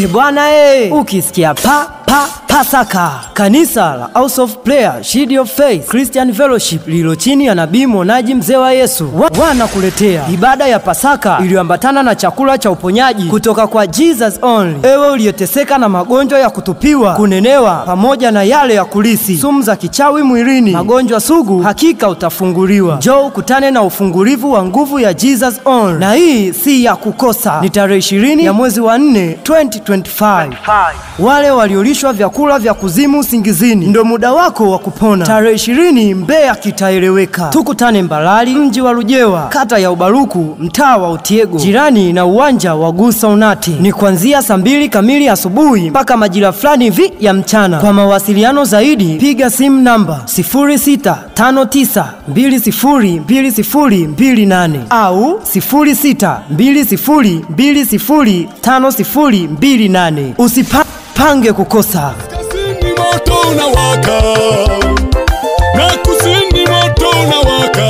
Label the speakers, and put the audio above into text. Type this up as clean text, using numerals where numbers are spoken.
Speaker 1: Bwana ukisikia Pasaka, kanisa la House of Prayer Shield of Faith Christian Fellowship lilo chini ya Nabii Mwonaji Mzee wa Yesu wanakuletea ibada ya Pasaka iliyoambatana na chakula cha uponyaji kutoka kwa Jesus Only. Ewe uliyeteseka na magonjwa ya kutupiwa, kunenewa pamoja na yale ya kulisi, sumu za kichawi mwilini, magonjwa sugu, hakika utafunguliwa. Njoo ukutane na ufungulivu wa nguvu ya Jesus Only. Na hii si ya kukosa. Ni tarehe 20 ya mwezi wa 4 2025. Wale waliolishwa vyakula vya kuzimu usingizini, ndo muda wako wa kupona. Tarehe 20 Mbeya kitaeleweka. Tukutane Mbalali, mji wa Lujewa, kata ya Ubaruku, mtaa wa Utiego, jirani na uwanja wa Gusa Unati. Ni kuanzia saa 2 kamili asubuhi mpaka majira fulani hivi ya mchana. Kwa mawasiliano zaidi piga simu namba 0659202028 au 0620205028. Usipange kukosa.
Speaker 2: Kaskazini moto unawaka, na kusini moto unawaka.